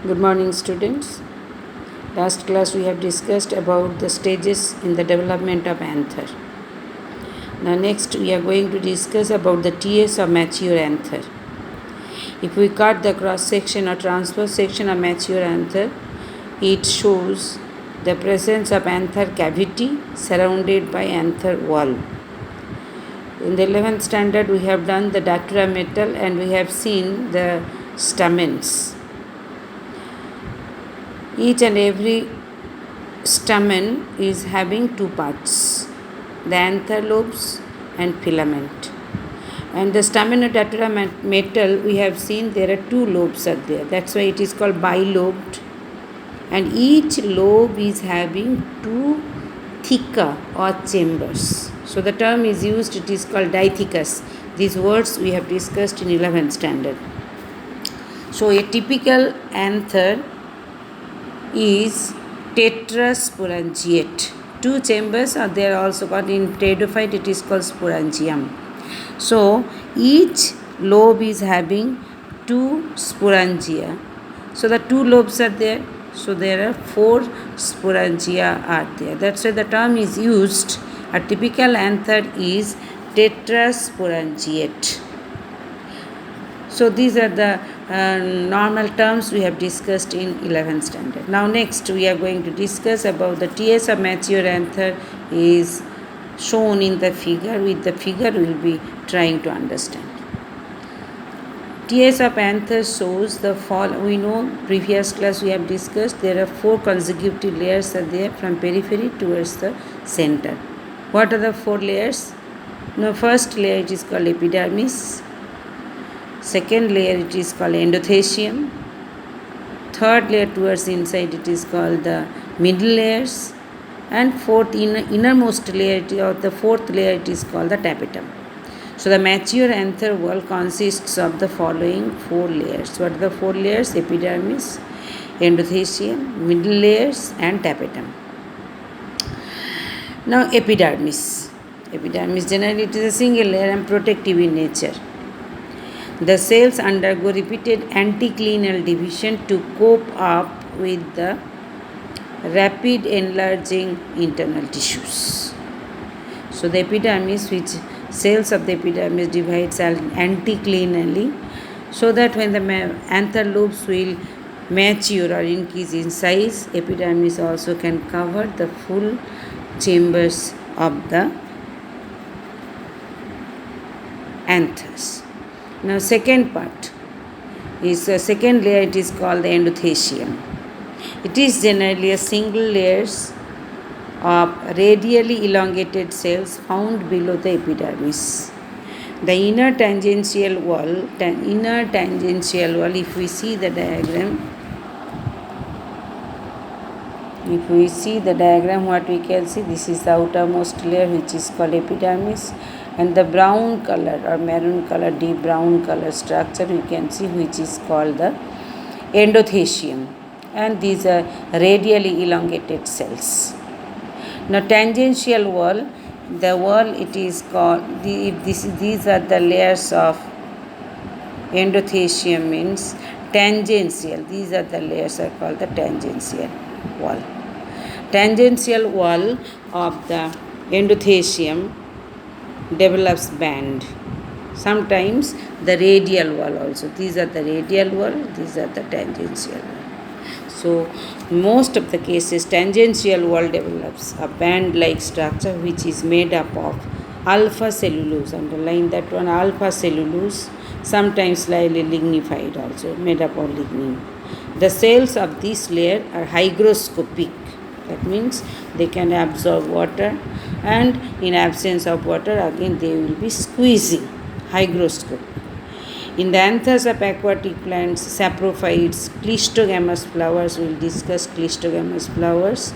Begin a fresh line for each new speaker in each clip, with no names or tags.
Good morning, students. Last class we have discussed about the stages in the development of anther. Now next we are going to discuss about the TS of mature anther. If we cut the cross section or transverse section of mature anther, it shows the presence of anther cavity surrounded by anther wall. In the 11th standard we have done the datura metal and we have seen the stamens. Each and every stamen is having two parts, the anther lobes and filament. And the stamen of datura metal, we have seen there are two lobes are there. That's why it is called bilobed. And each lobe is having two theca or chambers. So the term is used, it is called dithecus. These words we have discussed in 11th standard. So a typical anther is tetrasporangiate. Two chambers are there also called in pteridophyte, it is called sporangium. So each lobe is having two sporangia. So the two lobes are there. So there are four sporangia are there. That's why the term is used. A typical anther is tetrasporangiate. So these are the normal terms we have discussed in 11th standard. Now next we are going to discuss about the TS of mature anther is shown in the figure. With the figure we will be trying to understand. TS of anther shows the fall. We know previous class we have discussed there are four consecutive layers are there from periphery towards the center. What are the four layers? Now first layer it is called epidermis. Second layer it is called endothecium. Third layer towards inside it is called the middle layers. And fourth innermost layer or the fourth layer it is called the tapetum. So the mature anther wall consists of the following four layers. What are the four layers? Epidermis, endothecium, middle layers and tapetum. Now epidermis. Epidermis generally it is a single layer and protective in nature. The cells undergo repeated anticlinal division to cope up with the rapid enlarging internal tissues. So the epidermis, which cells of the epidermis divides anticlinally, so that when the anther lobes will mature or increase in size, epidermis also can cover the full chambers of the anthers. Now second part is the second layer, it is called the endothecium. It is generally a single layers of radially elongated cells found below the epidermis. The inner tangential wall, if we see the diagram, what we can see, this is the outermost layer which is called epidermis, and the brown color or maroon color, deep brown color structure we can see which is called the endothecium, and these are radially elongated cells. Now tangential wall, the wall it is called, these are the layers of endothecium means tangential, these are the layers are called the tangential wall. Tangential wall of the endothecium develops band. Sometimes the radial wall also. These are the radial wall, these are the tangential wall. So most of the cases tangential wall develops a band-like structure which is made up of alpha cellulose. Underline that one, alpha cellulose, sometimes slightly lignified also, made up of lignin. The cells of this layer are hygroscopic. That means they can absorb water, and in absence of water again they will be squeezing, hygroscopic. In the anthers of aquatic plants, saprophytes, cleistogamous flowers, we will discuss cleistogamous flowers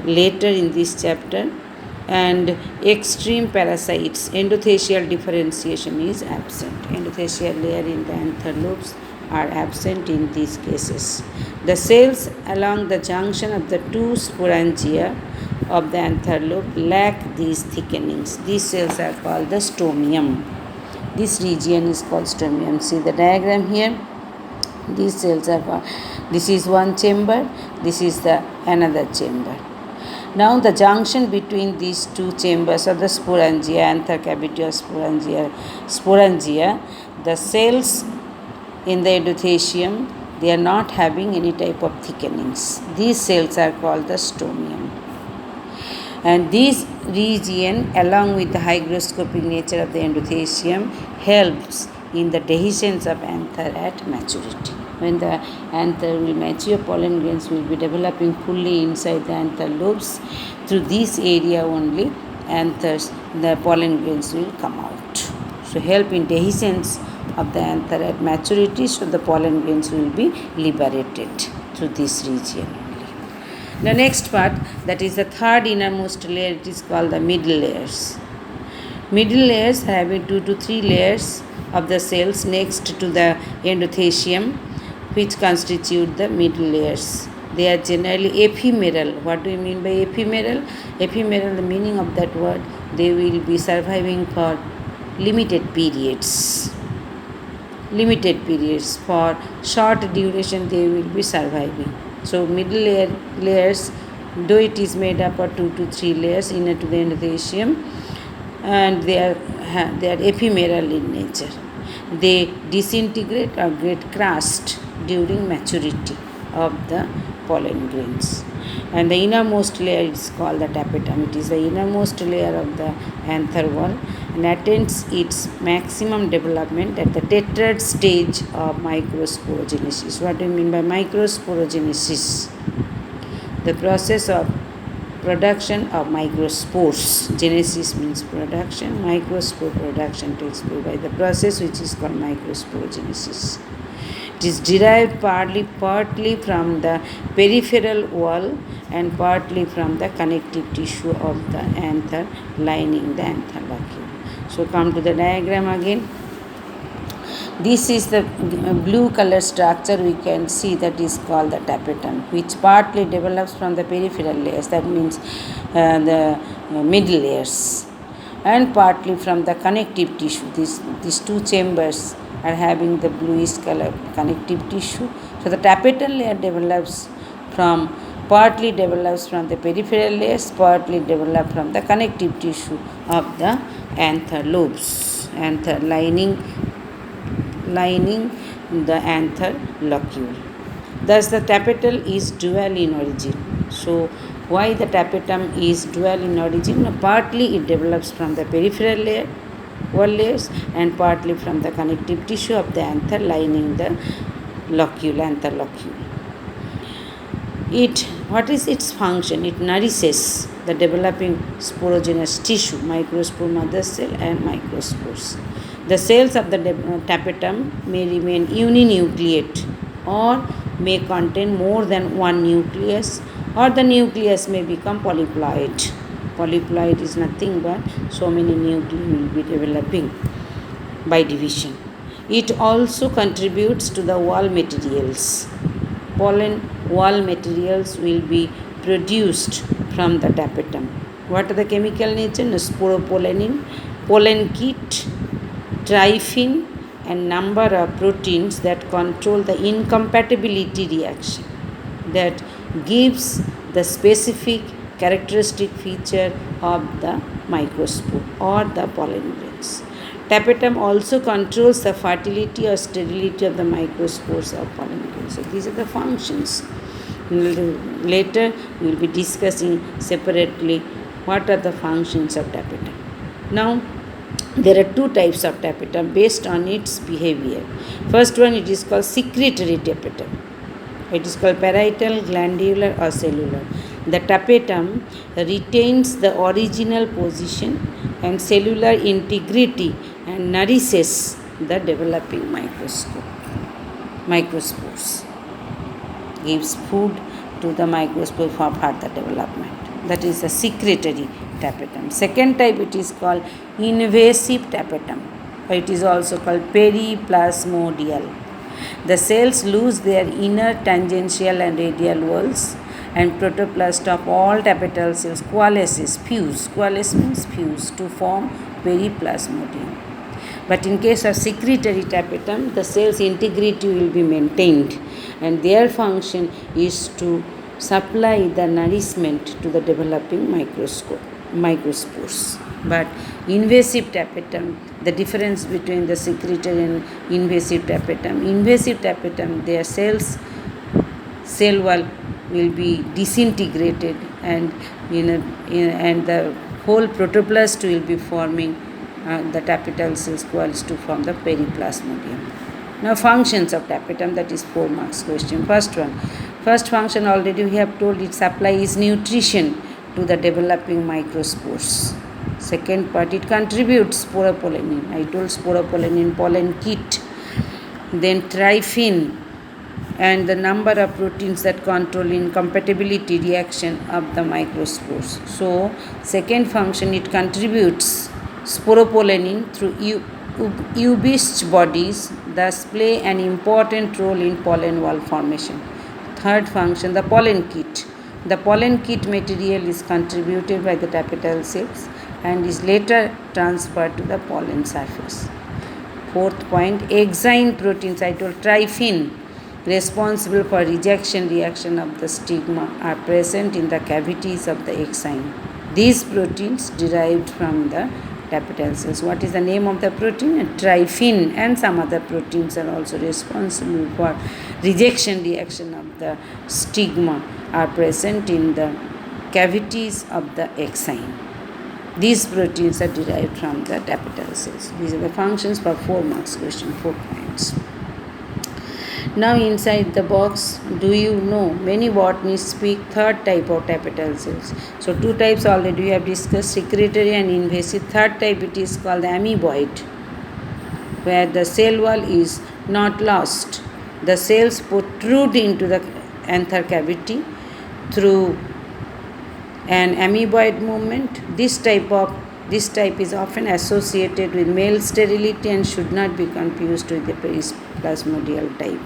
later in this chapter, and extreme parasites, endothecial differentiation is absent. Endothecial layer in the anther lobes are absent in these cases. The cells along the junction of the two sporangia of the anther lobe lack these thickenings. These cells are called the stomium. This region is called stomium. See the diagram here. These cells are, this is one chamber, this is the another chamber. Now the junction between these two chambers of the sporangia, anther cavity of sporangia, the cells in the endothecium, they are not having any type of thickenings. These cells are called the stomium. And this region, along with the hygroscopic nature of the endothecium, helps in the dehiscence of anther at maturity. When the anther will mature, pollen grains will be developing fully inside the anther lobes. Through this area only, anthers, the pollen grains will come out. So help in dehiscence of the anther at maturity, so the pollen grains will be liberated through this region. The next part, that is the third innermost layer, it is called the middle layers. Middle layers having 2 to 3 layers of the cells next to the endothecium, which constitute the middle layers. They are generally ephemeral. What do you mean by ephemeral? Ephemeral, the meaning of that word, they will be surviving for limited periods. Limited periods. For short duration, they will be surviving. So middle layers, though it is made up of 2 to 3 layers inner to the endothecium, and they are ephemeral in nature. They disintegrate or get crushed during maturity of the pollen grains. And the innermost layer is called the tapetum. It is the innermost layer of the anther wall and attains its maximum development at the tetrad stage of microsporogenesis. What do you mean by microsporogenesis? The process of production of microspores. Genesis means production. Microspore production takes place by the process which is called microsporogenesis. It is derived partly from the peripheral wall and partly from the connective tissue of the anther lining the anther locule. So come to the diagram again. This is the blue color structure we can see, that is called the tapetum, which partly develops from the peripheral layers, that means the middle layers, and partly from the connective tissue. These two chambers are having the bluish color connective tissue. So the tapetal layer partly develops from the peripheral layers, partly develops from the connective tissue of the anther lobes, anther lining the anther locule. Thus the tapetal is dual in origin. So why the tapetum is dual in origin? Partly it develops from the peripheral layer, wall layers, and partly from the connective tissue of the anther lining the locule, anther locule. What is its function? It nourishes the developing sporogenous tissue, microspore mother cell and microspores. The cells of the tapetum may remain uninucleate or may contain more than one nucleus, or the nucleus may become polyploid. Polyploid is nothing but so many nuclei will be developing by division. It also contributes to the wall materials. Pollen wall materials will be produced from the tapetum. What are the chemical nature? Sporopollenin, pollen kit, tryphin, and number of proteins that control the incompatibility reaction that gives the specific characteristic feature of the microspore or the pollen grains. Tapetum also controls the fertility or sterility of the microspores of pollen grains. So these are the functions. Later we will be discussing separately what are the functions of tapetum. Now there are two types of tapetum based on its behavior. First one, it is called secretory tapetum. It is called parietal, glandular or cellular. The tapetum retains the original position and cellular integrity and nourishes the developing microspores. Gives food to the microspore for further development. That is the secretory tapetum. Second type, it is called invasive tapetum. It is also called periplasmodial. The cells lose their inner tangential and radial walls, and protoplast of all tapetal cells coalesces, fuse. Coalesce means fuse to form periplasmodium. But in case of secretory tapetum, the cell's integrity will be maintained, and their function is to supply the nourishment to the developing microspores. But invasive tapetum, the difference between the secretory and invasive tapetum, their cell wall will be disintegrated, and and the whole protoplast will be forming the tapetal cells coils to form the periplasmodium. Now functions of tapetum, that is 4 marks question. First function already we have told, it supplies nutrition to the developing microspores. Second part, it contributes sporopollenin. I told sporopollenin, pollen kit. Then tryphin, and the number of proteins that control incompatibility reaction of the microspores. So second function, it contributes sporopollenin through ubised bodies, thus play an important role in pollen wall formation. Third function, the pollen kit. The pollen kit material is contributed by the tapetal cells and is later transferred to the pollen surface. Fourth point, exine proteins, I told tryphin, responsible for rejection reaction of the stigma, are present in the cavities of the exine. These proteins derived from the tapetal cells. What is the name of the protein? Tryphin, and some other proteins are also responsible for rejection reaction of the stigma, are present in the cavities of the exine. These proteins are derived from the tapetal cells. These are the functions for 4 marks question, 4 points. Now inside the box, do you know, many botanists speak third type of tapetal cells. So 2 types already we have discussed, secretory and invasive. Third type, it is called the amoeboid, where the cell wall is not lost. The cells protrude into the anther cavity through an amoeboid movement. This type is often associated with male sterility and should not be confused with the periplasmodial type.